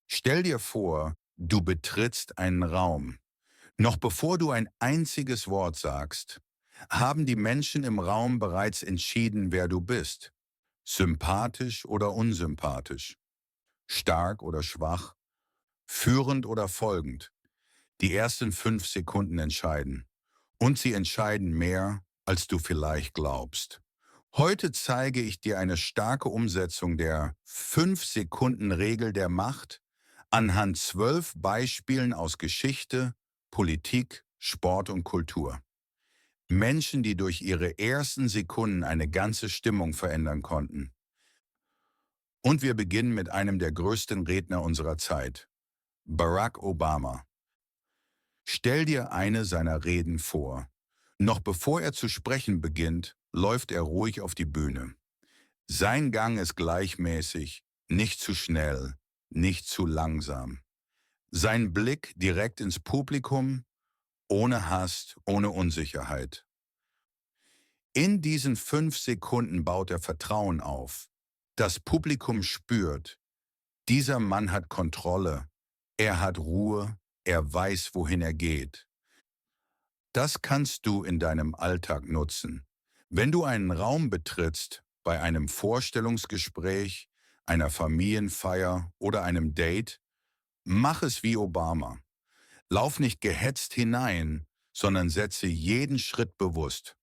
Stell dir vor, du betrittst einen Raum. Noch bevor du ein einziges Wort sagst, haben die Menschen im Raum bereits entschieden, wer du bist. Sympathisch oder unsympathisch, stark oder schwach, führend oder folgend. Die ersten 5 Sekunden entscheiden. Und sie entscheiden mehr, als du vielleicht glaubst. Heute zeige ich dir eine starke Umsetzung der 5 Sekunden Regel der Macht anhand 12 Beispielen aus Geschichte, Politik, Sport und Kultur. Menschen, die durch ihre ersten Sekunden eine ganze Stimmung verändern konnten. Und wir beginnen mit einem der größten Redner unserer Zeit, Barack Obama. Stell dir eine seiner Reden vor. Noch bevor er zu sprechen beginnt, läuft er ruhig auf die Bühne. Sein Gang ist gleichmäßig, nicht zu schnell, nicht zu langsam. Sein Blick direkt ins Publikum, ohne Hast, ohne Unsicherheit. In diesen 5 Sekunden baut er Vertrauen auf. Das Publikum spürt, dieser Mann hat Kontrolle, er hat Ruhe, er weiß, wohin er geht. Das kannst du in deinem Alltag nutzen. Wenn du einen Raum betrittst, bei einem Vorstellungsgespräch, einer Familienfeier oder einem Date, mach es wie Obama. Lauf nicht gehetzt hinein, sondern setze jeden Schritt bewusst.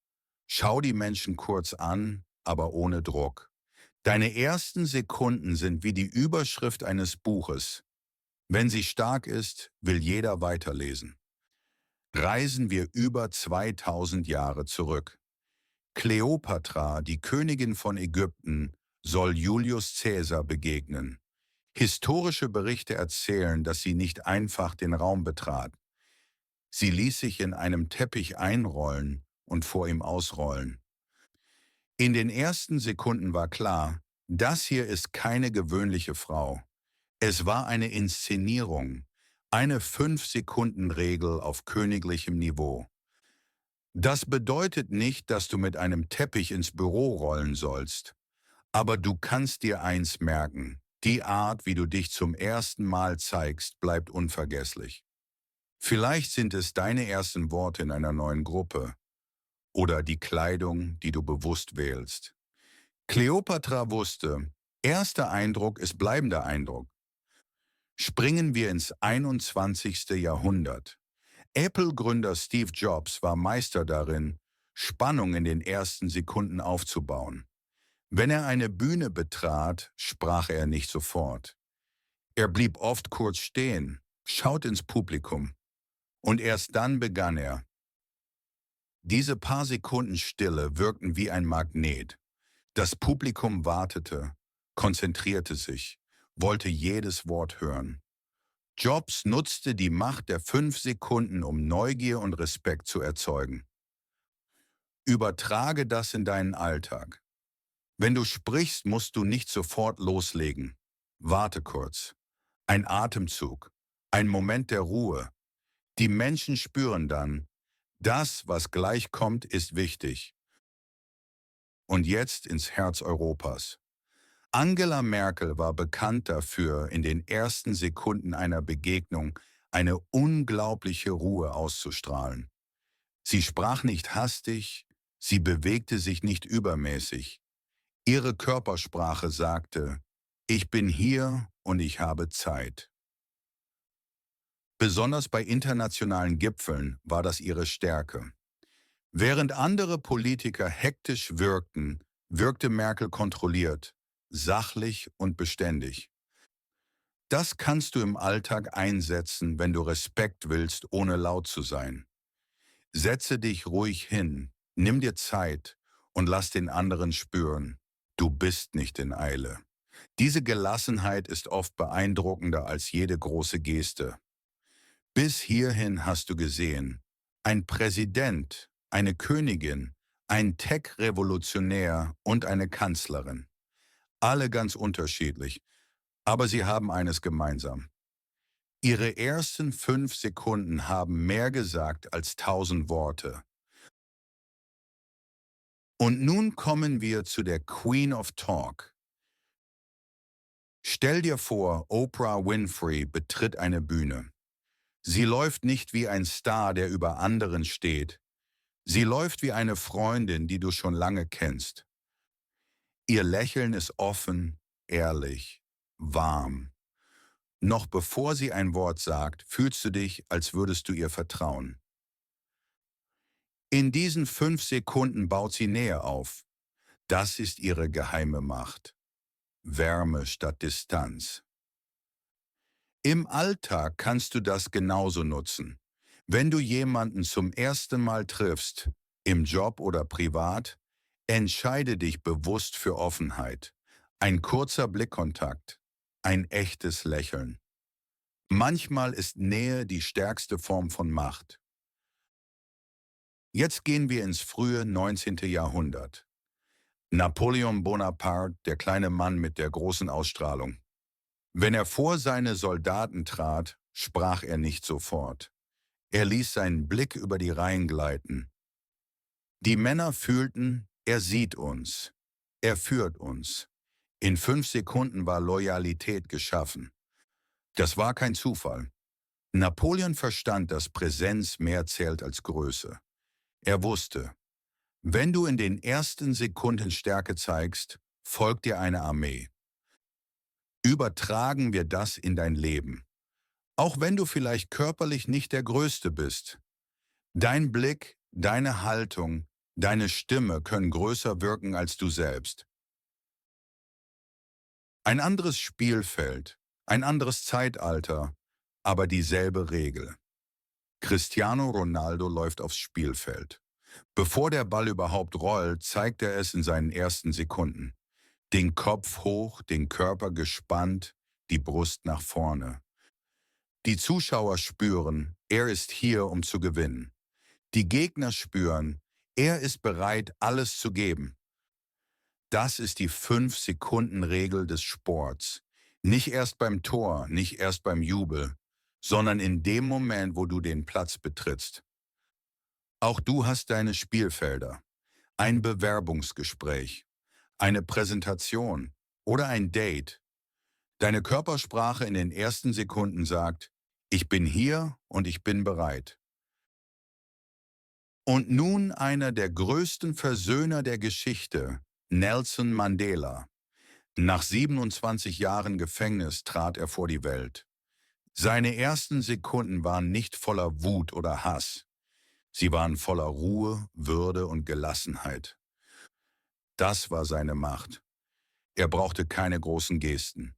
Schau die Menschen kurz an, aber ohne Druck. Deine ersten Sekunden sind wie die Überschrift eines Buches. Wenn sie stark ist, will jeder weiterlesen. Reisen wir über 2000 Jahre zurück. Kleopatra, die Königin von Ägypten, soll Julius Caesar begegnen. Historische Berichte erzählen, dass sie nicht einfach den Raum betrat. Sie ließ sich in einem Teppich einrollen und vor ihm ausrollen. In den ersten Sekunden war klar, das hier ist keine gewöhnliche Frau. Es war eine Inszenierung, eine 5 Sekunden Regel auf königlichem Niveau. Das bedeutet nicht, dass du mit einem Teppich ins Büro rollen sollst. Aber du kannst dir eins merken, die Art, wie du dich zum ersten Mal zeigst, bleibt unvergesslich. Vielleicht sind es deine ersten Worte in einer neuen Gruppe oder die Kleidung, die du bewusst wählst. Kleopatra wusste, erster Eindruck ist bleibender Eindruck. Springen wir ins 21. Jahrhundert. Apple-Gründer Steve Jobs war Meister darin, Spannung in den ersten Sekunden aufzubauen. Wenn er eine Bühne betrat, sprach er nicht sofort. Er blieb oft kurz stehen, schaut ins Publikum. Und erst dann begann er. Diese paar Sekunden Stille wirkten wie ein Magnet. Das Publikum wartete, konzentrierte sich, wollte jedes Wort hören. Jobs nutzte die Macht der 5 Sekunden, um Neugier und Respekt zu erzeugen. Übertrage das in deinen Alltag. Wenn du sprichst, musst du nicht sofort loslegen. Warte kurz. Ein Atemzug. Ein Moment der Ruhe. Die Menschen spüren dann, das, was gleich kommt, ist wichtig. Und jetzt ins Herz Europas. Angela Merkel war bekannt dafür, in den ersten Sekunden einer Begegnung eine unglaubliche Ruhe auszustrahlen. Sie sprach nicht hastig, sie bewegte sich nicht übermäßig. Ihre Körpersprache sagte, ich bin hier und ich habe Zeit. Besonders bei internationalen Gipfeln war das ihre Stärke. Während andere Politiker hektisch wirkten, wirkte Merkel kontrolliert, sachlich und beständig. Das kannst du im Alltag einsetzen, wenn du Respekt willst, ohne laut zu sein. Setze dich ruhig hin, nimm dir Zeit und lass den anderen spüren, du bist nicht in Eile. Diese Gelassenheit ist oft beeindruckender als jede große Geste. Bis hierhin hast du gesehen, ein Präsident, eine Königin, ein Tech-Revolutionär und eine Kanzlerin. Alle ganz unterschiedlich, aber sie haben eines gemeinsam. Ihre ersten 5 Sekunden haben mehr gesagt als 1000 Worte. Und nun kommen wir zu der Queen of Talk. Stell dir vor, Oprah Winfrey betritt eine Bühne. Sie läuft nicht wie ein Star, der über anderen steht. Sie läuft wie eine Freundin, die du schon lange kennst. Ihr Lächeln ist offen, ehrlich, warm. Noch bevor sie ein Wort sagt, fühlst du dich, als würdest du ihr vertrauen. In diesen 5 Sekunden baut sie Nähe auf. Das ist ihre geheime Macht. Wärme statt Distanz. Im Alltag kannst du das genauso nutzen. Wenn du jemanden zum ersten Mal triffst, im Job oder privat, entscheide dich bewusst für Offenheit. Ein kurzer Blickkontakt, ein echtes Lächeln. Manchmal ist Nähe die stärkste Form von Macht. Jetzt gehen wir ins frühe 19. Jahrhundert. Napoleon Bonaparte, der kleine Mann mit der großen Ausstrahlung. Wenn er vor seine Soldaten trat, sprach er nicht sofort. Er ließ seinen Blick über die Reihen gleiten. Die Männer fühlten, er sieht uns. Er führt uns. In 5 Sekunden war Loyalität geschaffen. Das war kein Zufall. Napoleon verstand, dass Präsenz mehr zählt als Größe. Er wusste, wenn du in den ersten Sekunden Stärke zeigst, folgt dir eine Armee. Übertragen wir das in dein Leben. Auch wenn du vielleicht körperlich nicht der Größte bist. Dein Blick, deine Haltung, deine Stimme können größer wirken als du selbst. Ein anderes Spielfeld, ein anderes Zeitalter, aber dieselbe Regel. Cristiano Ronaldo läuft aufs Spielfeld. Bevor der Ball überhaupt rollt, zeigt er es in seinen ersten Sekunden. Den Kopf hoch, den Körper gespannt, die Brust nach vorne. Die Zuschauer spüren, er ist hier, um zu gewinnen. Die Gegner spüren, er ist bereit, alles zu geben. Das ist die 5-Sekunden-Regel des Sports. Nicht erst beim Tor, nicht erst beim Jubel, sondern in dem Moment, wo du den Platz betrittst. Auch du hast deine Spielfelder. Ein Bewerbungsgespräch, eine Präsentation oder ein Date. Deine Körpersprache in den ersten Sekunden sagt, ich bin hier und ich bin bereit. Und nun einer der größten Versöhner der Geschichte, Nelson Mandela. Nach 27 Jahren Gefängnis trat er vor die Welt. Seine ersten Sekunden waren nicht voller Wut oder Hass. Sie waren voller Ruhe, Würde und Gelassenheit. Das war seine Macht. Er brauchte keine großen Gesten.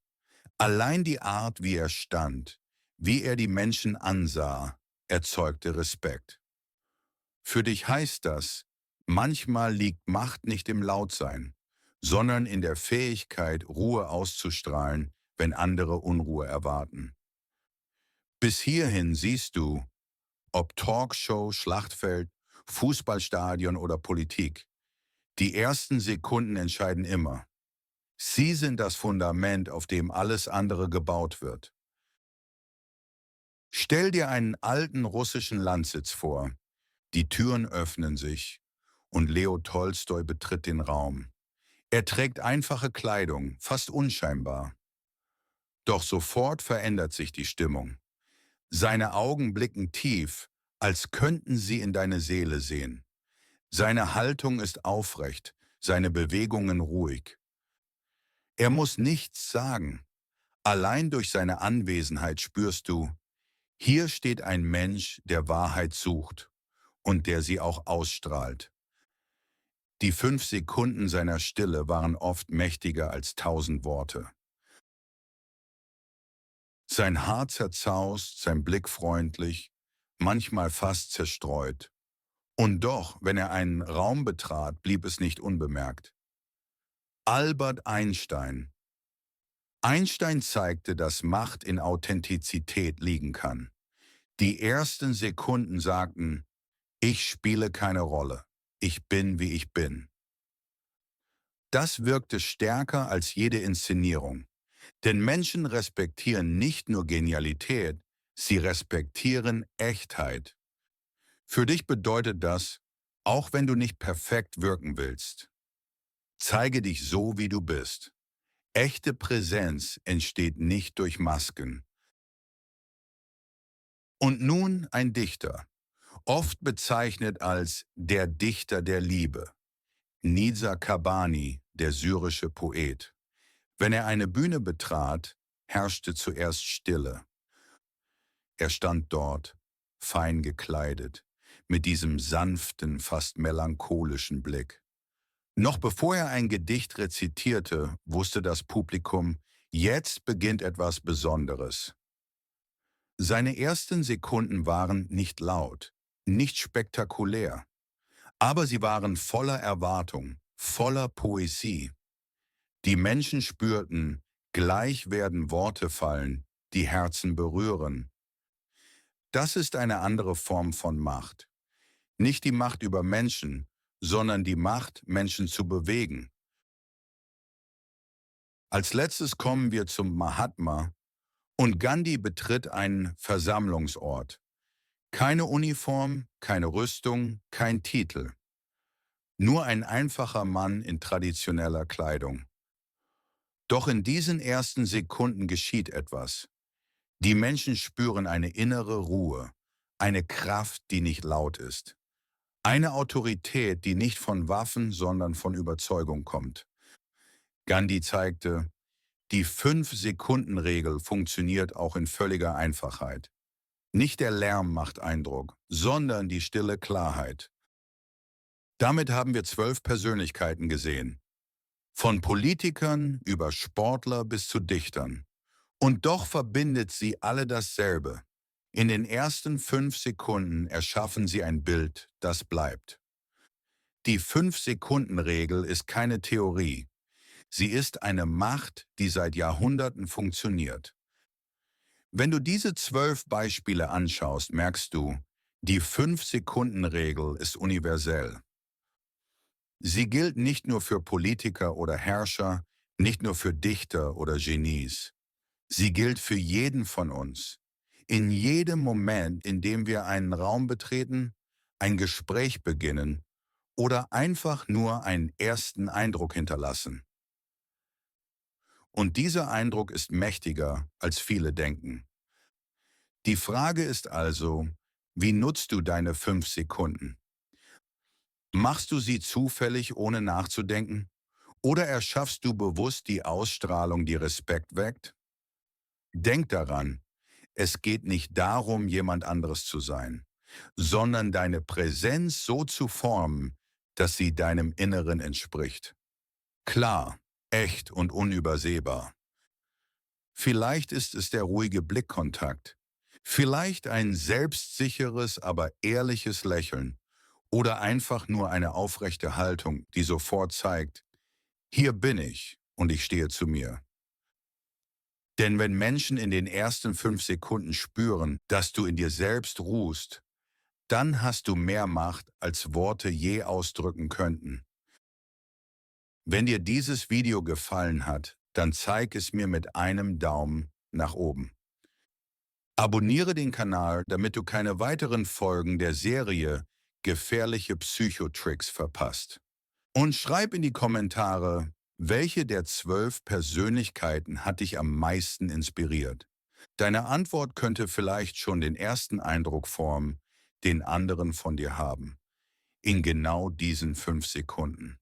Allein die Art, wie er stand, wie er die Menschen ansah, erzeugte Respekt. Für dich heißt das, manchmal liegt Macht nicht im Lautsein, sondern in der Fähigkeit, Ruhe auszustrahlen, wenn andere Unruhe erwarten. Bis hierhin siehst du, ob Talkshow, Schlachtfeld, Fußballstadion oder Politik, die ersten Sekunden entscheiden immer. Sie sind das Fundament, auf dem alles andere gebaut wird. Stell dir einen alten russischen Landsitz vor. Die Türen öffnen sich und Leo Tolstoi betritt den Raum. Er trägt einfache Kleidung, fast unscheinbar. Doch sofort verändert sich die Stimmung. Seine Augen blicken tief, als könnten sie in deine Seele sehen. Seine Haltung ist aufrecht, seine Bewegungen ruhig. Er muss nichts sagen. Allein durch seine Anwesenheit spürst du, hier steht ein Mensch, der Wahrheit sucht und der sie auch ausstrahlt. Die 5 Sekunden seiner Stille waren oft mächtiger als 1000 Worte. Sein Haar zerzaust, sein Blick freundlich, manchmal fast zerstreut. Und doch, wenn er einen Raum betrat, blieb es nicht unbemerkt. Albert Einstein. Einstein zeigte, dass Macht in Authentizität liegen kann. Die ersten Sekunden sagten, ich spiele keine Rolle, ich bin, wie ich bin. Das wirkte stärker als jede Inszenierung. Denn Menschen respektieren nicht nur Genialität, sie respektieren Echtheit. Für dich bedeutet das, auch wenn du nicht perfekt wirken willst, zeige dich so, wie du bist. Echte Präsenz entsteht nicht durch Masken. Und nun ein Dichter, oft bezeichnet als der Dichter der Liebe. Nizar Qabbani, der syrische Poet. Wenn er eine Bühne betrat, herrschte zuerst Stille. Er stand dort, fein gekleidet, mit diesem sanften, fast melancholischen Blick. Noch bevor er ein Gedicht rezitierte, wusste das Publikum, jetzt beginnt etwas Besonderes. Seine ersten Sekunden waren nicht laut, nicht spektakulär, aber sie waren voller Erwartung, voller Poesie. Die Menschen spürten, gleich werden Worte fallen, die Herzen berühren. Das ist eine andere Form von Macht. Nicht die Macht über Menschen, sondern die Macht, Menschen zu bewegen. Als letztes kommen wir zum Mahatma und Gandhi betritt einen Versammlungsort. Keine Uniform, keine Rüstung, kein Titel. Nur ein einfacher Mann in traditioneller Kleidung. Doch in diesen ersten Sekunden geschieht etwas. Die Menschen spüren eine innere Ruhe, eine Kraft, die nicht laut ist. Eine Autorität, die nicht von Waffen, sondern von Überzeugung kommt. Gandhi zeigte, die 5-Sekunden-Regel funktioniert auch in völliger Einfachheit. Nicht der Lärm macht Eindruck, sondern die stille Klarheit. Damit haben wir 12 Persönlichkeiten gesehen. Von Politikern über Sportler bis zu Dichtern. Und doch verbindet sie alle dasselbe. In den ersten 5 Sekunden erschaffen sie ein Bild, das bleibt. Die 5-Sekunden-Regel ist keine Theorie. Sie ist eine Macht, die seit Jahrhunderten funktioniert. Wenn du diese 12 Beispiele anschaust, merkst du, die 5-Sekunden-Regel ist universell. Sie gilt nicht nur für Politiker oder Herrscher, nicht nur für Dichter oder Genies. Sie gilt für jeden von uns. In jedem Moment, in dem wir einen Raum betreten, ein Gespräch beginnen oder einfach nur einen ersten Eindruck hinterlassen. Und dieser Eindruck ist mächtiger, als viele denken. Die Frage ist also, wie nutzt du deine 5 Sekunden? Machst du sie zufällig, ohne nachzudenken? Oder erschaffst du bewusst die Ausstrahlung, die Respekt weckt? Denk daran, es geht nicht darum, jemand anderes zu sein, sondern deine Präsenz so zu formen, dass sie deinem Inneren entspricht. Klar, echt und unübersehbar. Vielleicht ist es der ruhige Blickkontakt, vielleicht ein selbstsicheres, aber ehrliches Lächeln oder einfach nur eine aufrechte Haltung, die sofort zeigt, hier bin ich und ich stehe zu mir. Denn wenn Menschen in den ersten 5 Sekunden spüren, dass du in dir selbst ruhst, dann hast du mehr Macht, als Worte je ausdrücken könnten. Wenn dir dieses Video gefallen hat, dann zeig es mir mit einem Daumen nach oben. Abonniere den Kanal, damit du keine weiteren Folgen der Serie Gefährliche Psychotricks verpasst. Und schreib in die Kommentare, welche der 12 Persönlichkeiten hat dich am meisten inspiriert? Deine Antwort könnte vielleicht schon den ersten Eindruck formen, den anderen von dir haben. In genau diesen 5 Sekunden.